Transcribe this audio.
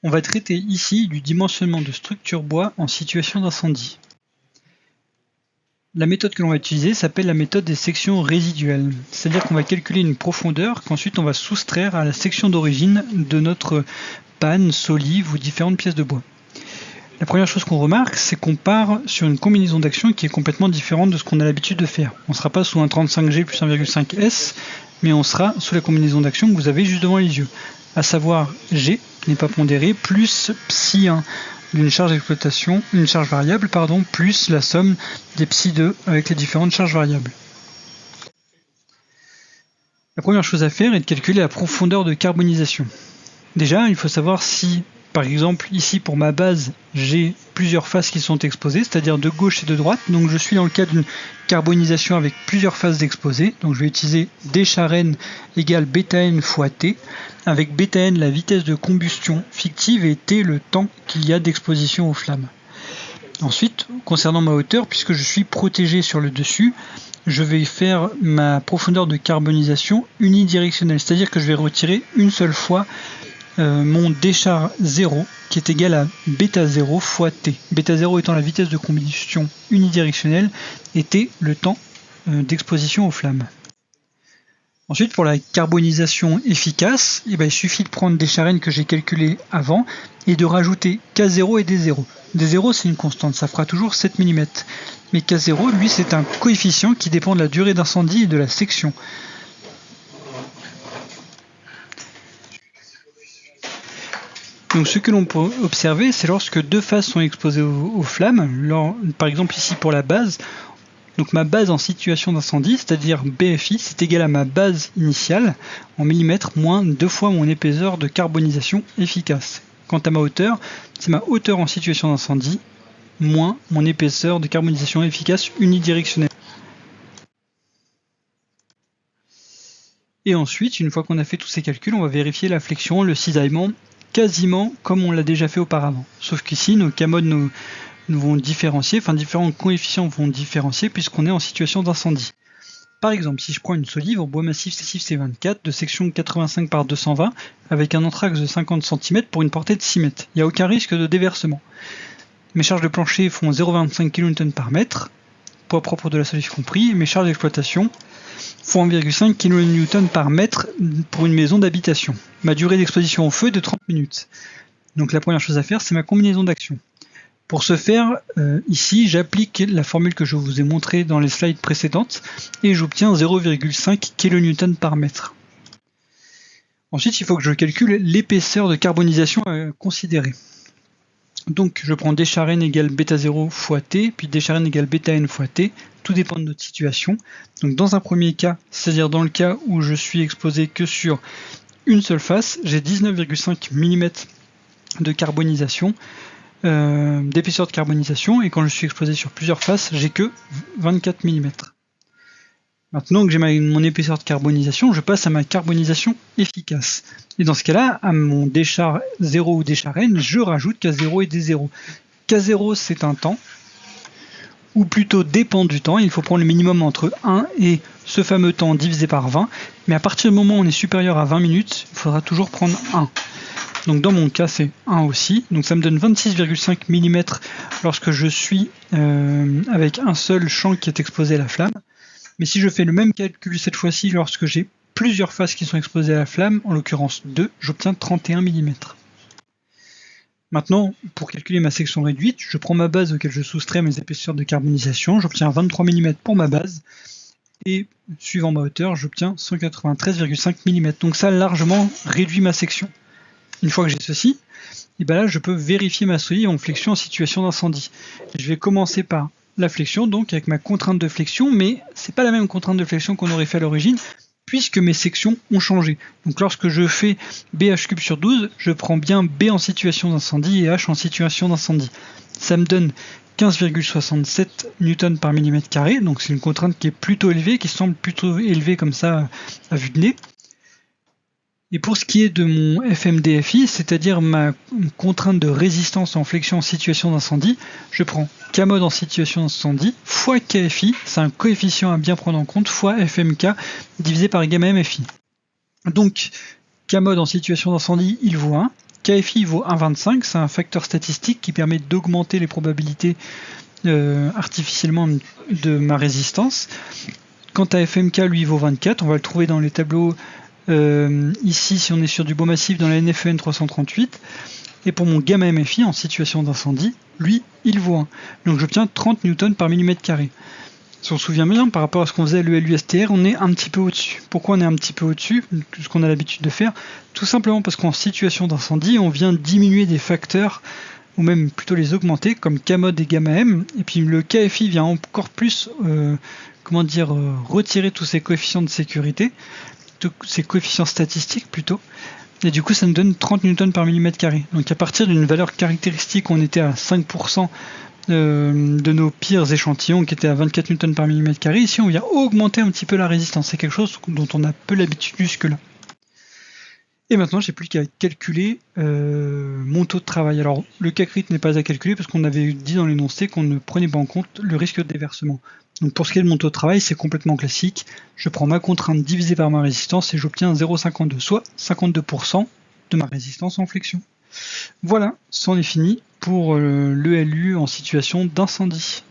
On va traiter ici du dimensionnement de structures bois en situation d'incendie. La méthode que l'on va utiliser s'appelle la méthode des sections résiduelles, c'est-à-dire qu'on va calculer une profondeur qu'ensuite on va soustraire à la section d'origine de notre panne, solive ou différentes pièces de bois. La première chose qu'on remarque, c'est qu'on part sur une combinaison d'actions qui est complètement différente de ce qu'on a l'habitude de faire. On ne sera pas sous un 35G plus 1,5 S, mais on sera sous la combinaison d'actions que vous avez juste devant les yeux, à savoir G, qui n'est pas pondéré, plus Psi1 d'une charge d'exploitation, une charge variable, plus la somme des Psi2 avec les différentes charges variables. La première chose à faire est de calculer la profondeur de carbonisation. Déjà, il faut savoir si, par exemple, ici pour ma base, j'ai plusieurs faces qui sont exposées, c'est-à-dire de gauche et de droite. Donc je suis dans le cas d'une carbonisation avec plusieurs faces d'exposées. Donc je vais utiliser D char N égale βN fois T, avec βN la vitesse de combustion fictive et T le temps qu'il y a d'exposition aux flammes. Ensuite, concernant ma hauteur, puisque je suis protégé sur le dessus, je vais faire ma profondeur de carbonisation unidirectionnelle, c'est-à-dire que je vais retirer une seule fois mon D char 0 qui est égal à β0 fois T. β0 étant la vitesse de combustion unidirectionnelle et T le temps d'exposition aux flammes. Ensuite, pour la carbonisation efficace, il suffit de prendre D char N que j'ai calculé avant et de rajouter K0 et D0. D0 c'est une constante, ça fera toujours 7 mm. Mais K0, lui, c'est un coefficient qui dépend de la durée d'incendie et de la section. Donc ce que l'on peut observer, c'est lorsque deux faces sont exposées aux flammes, par exemple ici pour la base, donc ma base en situation d'incendie, c'est-à-dire BFI, c'est égal à ma base initiale en millimètres moins 2 fois mon épaisseur de carbonisation efficace. Quant à ma hauteur, c'est ma hauteur en situation d'incendie moins mon épaisseur de carbonisation efficace unidirectionnelle. Et ensuite, une fois qu'on a fait tous ces calculs, on va vérifier la flexion, le cisaillement, quasiment comme on l'a déjà fait auparavant. Sauf qu'ici, nos K-modes nous vont différencier, différents coefficients vont différencier puisqu'on est en situation d'incendie. Par exemple, si je prends une solive en bois massif C6C24 de section 85 par 220 avec un anthrax de 50 cm pour une portée de 6 mètres, il n'y a aucun risque de déversement. Mes charges de plancher font 0,25 kN par mètre, poids propre de la solive compris, et mes charges d'exploitation font 1,5 kN par mètre pour une maison d'habitation. Ma durée d'exposition au feu est de 30 minutes. Donc la première chose à faire, c'est ma combinaison d'actions. Pour ce faire, ici, j'applique la formule que je vous ai montrée dans les slides précédentes et j'obtiens 0,5 kN par mètre. Ensuite, il faut que je calcule l'épaisseur de carbonisation à considérer. Donc je prends D char N égale β0 fois T, puis D char N égale βN fois T, tout dépend de notre situation. Donc dans un premier cas, c'est-à-dire dans le cas où je suis exposé que sur une seule face, j'ai 19,5 mm de carbonisation, d'épaisseur de carbonisation, et quand je suis exposé sur plusieurs faces, j'ai que 24 mm. Maintenant que j'ai mon épaisseur de carbonisation, je passe à ma carbonisation efficace. Et dans ce cas-là, à mon D char 0 ou D char N, je rajoute K0 et D0. K0, c'est un temps, ou plutôt dépend du temps. Il faut prendre le minimum entre 1 et ce fameux temps divisé par 20. Mais à partir du moment où on est supérieur à 20 minutes, il faudra toujours prendre 1. Donc dans mon cas, c'est 1 aussi. Donc ça me donne 26,5 mm lorsque je suis avec un seul champ qui est exposé à la flamme. Mais si je fais le même calcul cette fois-ci lorsque j'ai plusieurs faces qui sont exposées à la flamme, en l'occurrence 2, j'obtiens 31 mm. Maintenant, pour calculer ma section réduite, je prends ma base auquel je soustrais mes épaisseurs de carbonisation, j'obtiens 23 mm pour ma base, et suivant ma hauteur, j'obtiens 193,5 mm. Donc ça largement réduit ma section. Une fois que j'ai ceci, et là je peux vérifier ma solive en flexion en situation d'incendie. Je vais commencer par la flexion, donc avec ma contrainte de flexion, mais c'est pas la même contrainte de flexion qu'on aurait fait à l'origine, puisque mes sections ont changé. Donc lorsque je fais BH3 sur 12, je prends bien B en situation d'incendie et H en situation d'incendie. Ça me donne 15,67 N par millimètre carré, donc c'est une contrainte qui est plutôt élevée, qui semble plutôt élevée comme ça à vue de nez. Et pour ce qui est de mon FMDFI, c'est-à-dire ma contrainte de résistance en flexion en situation d'incendie, je prends K-mode en situation d'incendie fois KFI, c'est un coefficient à bien prendre en compte, fois FMK divisé par gamma MFI. Donc K-mode en situation d'incendie, il vaut 1, KFI vaut 1,25, c'est un facteur statistique qui permet d'augmenter les probabilités artificiellement de ma résistance. Quant à FMK, lui, vaut 24, on va le trouver dans les tableaux ici, si on est sur du beau massif, dans la NFEN 338. Et pour mon gamma MFI en situation d'incendie, lui, il vaut 1. Donc j'obtiens 30 newtons par millimètre carré. Si on se souvient bien, par rapport à ce qu'on faisait à l'ELUSTR, on est un petit peu au-dessus. Pourquoi on est un petit peu au-dessus, ce qu'on a l'habitude de faire? Tout simplement parce qu'en situation d'incendie, on vient diminuer des facteurs, ou même plutôt les augmenter, comme Kmod et gamma M, et puis le KFI vient encore plus, retirer tous ces coefficients de sécurité, tous ces coefficients statistiques plutôt, et du coup ça nous donne 30 newtons par millimètre carré. Donc à partir d'une valeur caractéristique, on était à 5%, de nos pires échantillons qui étaient à 24 newtons par millimètre carré. Ici on vient augmenter un petit peu la résistance, c'est quelque chose dont on a peu l'habitude jusque là. Et maintenant j'ai plus qu'à calculer mon taux de travail. Alors le CACRIT n'est pas à calculer parce qu'on avait dit dans l'énoncé qu'on ne prenait pas en compte le risque de déversement. Donc pour ce qui est de mon taux de travail, c'est complètement classique. Je prends ma contrainte divisée par ma résistance et j'obtiens 0,52, soit 52% de ma résistance en flexion. Voilà, c'en est fini pour l'ELU en situation d'incendie.